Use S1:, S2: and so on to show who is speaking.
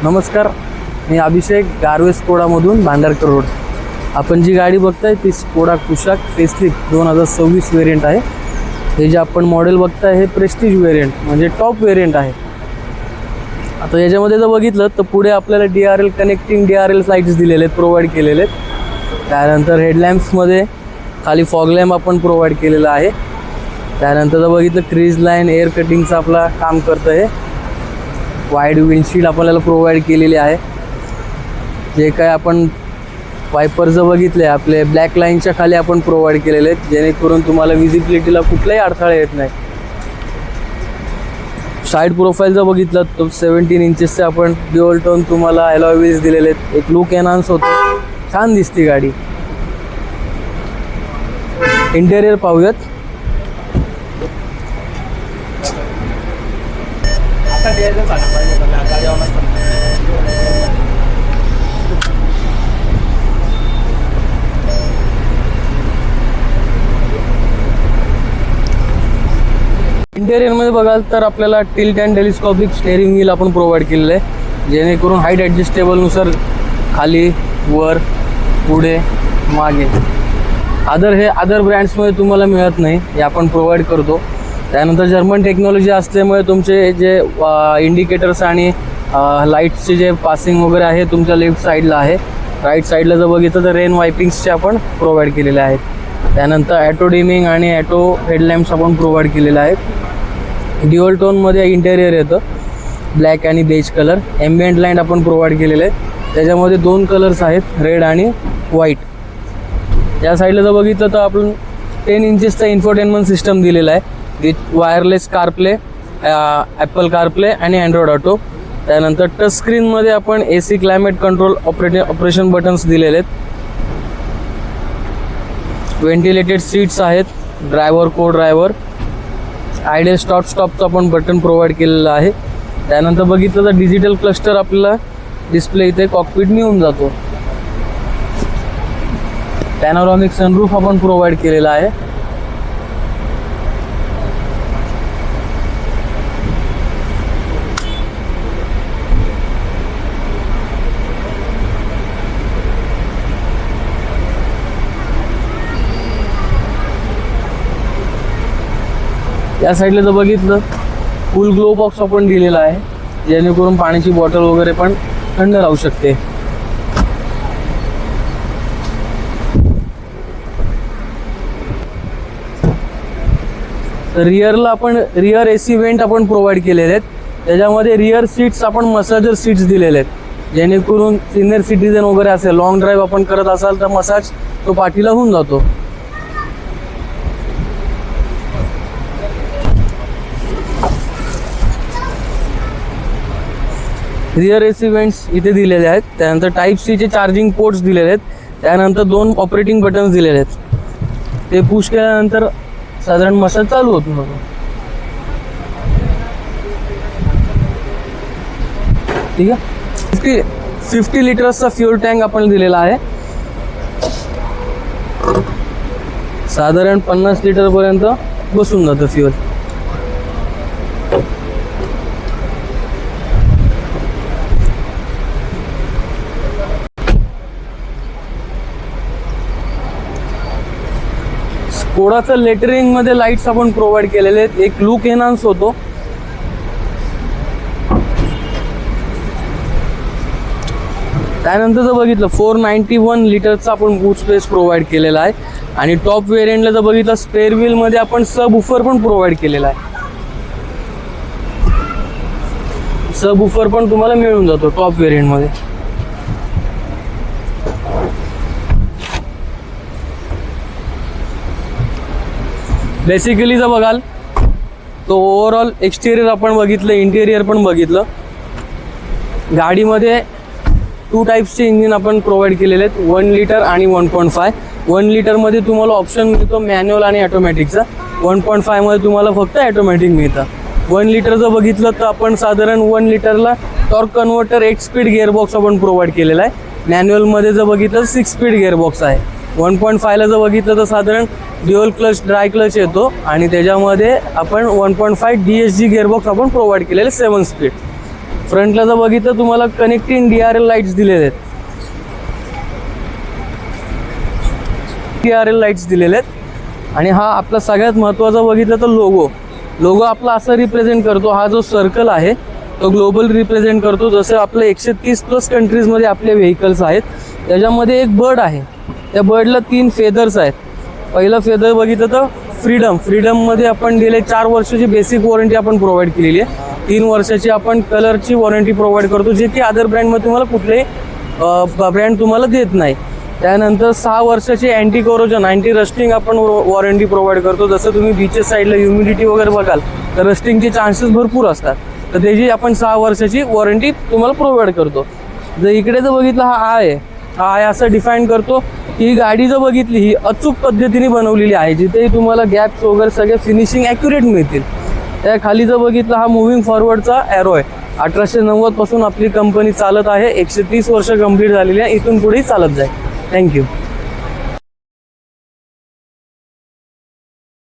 S1: नमस्कार, मी अभिषेक गारवे स्कोडामधून भांडारकर रोड. आपण जी गाडी बघताय ती स्कोडा कुशाक फेसलिफ्ट 2026 वेरियंट आहे. हे जे आपण मॉडेल बघताय हे प्रेस्टिज वेरियंट म्हणजे टॉप वेरियंट आहे. आता याच्यामध्ये जर बघितलं तर पुढे आपल्याला DRL कनेक्टिंग DRL लाईट्स दिलेले आहेत, प्रोव्हाइड केलेले आहेत. त्यानंतर हेडलॅम्प्समध्ये खाली फॉग लॅम्प आपण प्रोव्हाइड केलेला आहे. त्यानंतर जर बघितलं क्रीज लाईन एअर कटिंगचं आपला काम करतं. हे वाईड विंडशील्ड आपल्याला प्रोव्हाइड केलेली आहे. जे काय आपण वायपर जर बघितले आपले ब्लॅक लाईनच्या खाली आपण प्रोव्हाइड केलेले आहेत, जेणेकरून तुम्हाला विजिबिलिटीला कुठलाही अडथळा येत नाही. साईड प्रोफाईल जर बघितलं तर 17 इंचेसचे आपण ड्युअल टोन तुम्हाला अलॉय व्हील्स दिलेले आहेत. एक लुक एनहान्स होतो, छान दिसते गाडी. इंटेरियर पाहूयात. इंटेरियरमध्ये बघाल तर आपल्याला tilt and telescopic steering wheel आपण प्रोव्हाइड केलेलं आहे, जेणेकरून हाईट ॲडजस्टेबलनुसार खाली वर पुढे मागे अदर ब्रँड्समध्ये तुम्हाला मिळत नाही, हे आपण प्रोव्हाइड करतो. त्यानंतर जर्मन टेक्नॉलॉजी असल्यामुळे तुमचे जे इंडिकेटर्स आणि लाईट्सचे जे पासिंग वगैरे आहे तुमच्या लेफ्ट साईडला आहे. राईट साईडला जर बघितलं तर रेन वायपिंग्सचे आपण प्रोव्हाइड केलेले आहेत. त्यानंतर ॲटो डिमिंग आणि ॲटो हेडलॅम्प्स आपण प्रोव्हाइड केलेले आहेत. ड्युअल टोनमध्ये इंटेरियर येतं, ब्लॅक आणि बेज कलर. एम्बियंट लाईट आपण प्रोव्हाइड केलेले आहेत, त्याच्यामध्ये 2 कलर्स आहेत, रेड आणि व्हाईट. या साईडला जर बघितलं तर आपण 10 इंचेसचा इन्फोटेनमेंट सिस्टम दिलेला आहे with wireless CarPlay, Apple CarPlay आणि अँड्रॉइड ऑटो. त्यानंतर टच स्क्रीनमध्ये आपण AC climate control operation buttons दिलेले आहेत. व्हेंटिलेटेड सीट्स आहेत, ड्रायव्हर को ड्रायव्हर, आयडियल स्टॉपचं आपण बटन प्रोव्हाइड केलेलं आहे. त्यानंतर बघितलं तर डिजिटल क्लस्टर आपल्याला डिस्प्ले इथे कॉकपिट मिळून जातो. पॅनोरामिक सनरूफ आपण प्रोव्हाइड केलेला आहे. या साईडला जर बघितलं फुल ग्लो बॉक्स आपण दिलेला आहे, जेणेकरून पाण्याची बॉटल वगैरे पण थंड राहू शकते. रिअरला आपण रिअर AC वेंट आपण प्रोव्हाइड केलेले आहेत. त्याच्यामध्ये रिअर सीट्स आपण मसाजर सीट्स दिलेले आहेत, जेणेकरून सिनियर सिटीजन वगैरे असेल, लॉंग ड्राईव्ह आपण करत असाल तर मसाज तो पाठीला होऊन जातो. रिअर AC वेंट्स इथे दिलेले आहेत. त्यानंतर Type-C चे चार्जिंग पोर्ट्स दिलेले आहेत. त्यानंतर 2 ऑपरेटिंग बटन्स दिलेले आहेत. ते पुश केल्यानंतर साधारण मसाज चालू होतो. मग ठीक आहे. 50 लिटर्सचा फ्युल टँक आपण दिलेला आहे. साधारण 50 लिटरपर्यंत बसून जातं फ्युल. स्कोडाचं लेटरिंगमध्ये लाईट्स आपण प्रोव्हाइड केलेले आहेत, एक लुक एनहान्स होतो. त्यानंतर जर बघितलं 491 लिटरचा आपण बूट स्पेस प्रोव्हाइड केलेला आहे. आणि टॉप वेरियंटला जर बघितलं स्पेअर व्हीलमध्ये आपण सब वूफर पण प्रोव्हाइड केलेला आहे. सब वूफर पण तुम्हाला मिळून जातो टॉप वेरियंटमध्ये. बेसिकली जर बघाल तो ओव्हरऑल एक्सटेरियर आपण बघितलं, इंटेरियर पण बघितलं. गाडीमध्ये 2 टाईप्सचे इंजिन आपण प्रोव्हाइड केलेले आहेत, 1 लिटर आणि 1.5. 1 लिटरमध्ये तुम्हाला ऑप्शन मिळतो मॅन्युअल आणि ऑटोमॅटिकचा. 1.5 मध्ये तुम्हाला फक्त ऑटोमॅटिक मिळतं. 1 लिटर जर बघितलं तर आपण साधारण 1 लिटरला टॉर्क कन्व्हर्टर 8 स्पीड गिअरबॉक्स आपण प्रोव्हाइड केलेला आहे. मॅन्युअलमध्ये जर बघितलं 6 स्पीड गिअरबॉक्स आहे. 1.5ला जर बघितलं तर साधारण ड्युअल क्लच ड्राय क्लच येतो आणि त्याच्यामध्ये आपण 1.5 DSG गिअरबॉक्स आपण प्रोव्हाइड केलेले 7 स्पीड. फ्रंटला जर बघितलं तुम्हाला कनेक्टिंग DRL लाईट्स दिलेले आहेत, DRL लाईट्स दिलेले आहेत. आणि हा आपला सगळ्यात महत्त्वाचा बघितलं तर लोगो आपला असं रिप्रेझेंट करतो. हा जो सर्कल आहे तो ग्लोबल रिप्रेझेंट करतो. जसं आपलं 130+ कंट्रीजमध्ये आपले व्हेकल्स आहेत. त्याच्यामध्ये एक बर्ड आहे, त्या बर्डला 3 फेदर्स आहेत. पहिलं फेदर बघितलं तर फ्रीडममध्ये आपण गेले 4 वर्षाची बेसिक वॉरंटी आपण प्रोव्हाइड केलेली आहे. 3 वर्षाची आपण कलरची वॉरंटी प्रोव्हाइड करतो, जे की अदर ब्रँडमध्ये तुम्हाला कुठलेही ब्रँड तुम्हाला देत नाही. त्यानंतर 6 वर्षाची अँटी कोरोजन अँटी रस्टिंग आपण वॉरंटी प्रोव्हाइड करतो. जसं तुम्ही बीचेस साईडला ह्युमिडिटी वगैरे बघाल तर रस्टिंगचे चान्सेस भरपूर असतात, तर त्याची आपण 6 वर्षाची वॉरंटी तुम्हाला प्रोव्हाइड करतो. जर इकडे जर बघितलं हा आय असं डिफाईन करतो की ही गाडी जर बघितली ही अचूक पद्धतीने बनवलेली आहे, जिथेही तुम्हाला गॅप्स वगैरे सगळे फिनिशिंग ॲक्युरेट मिळतील. त्या खाली जर बघितलं हा मुव्हिंग फॉरवर्डचा ॲरो आहे. 1890 पासून आपली कंपनी चालत आहे. 130 वर्ष कंप्लीट झालेली आहे, इथून पुढेही चालत जाईल. थँक्यू.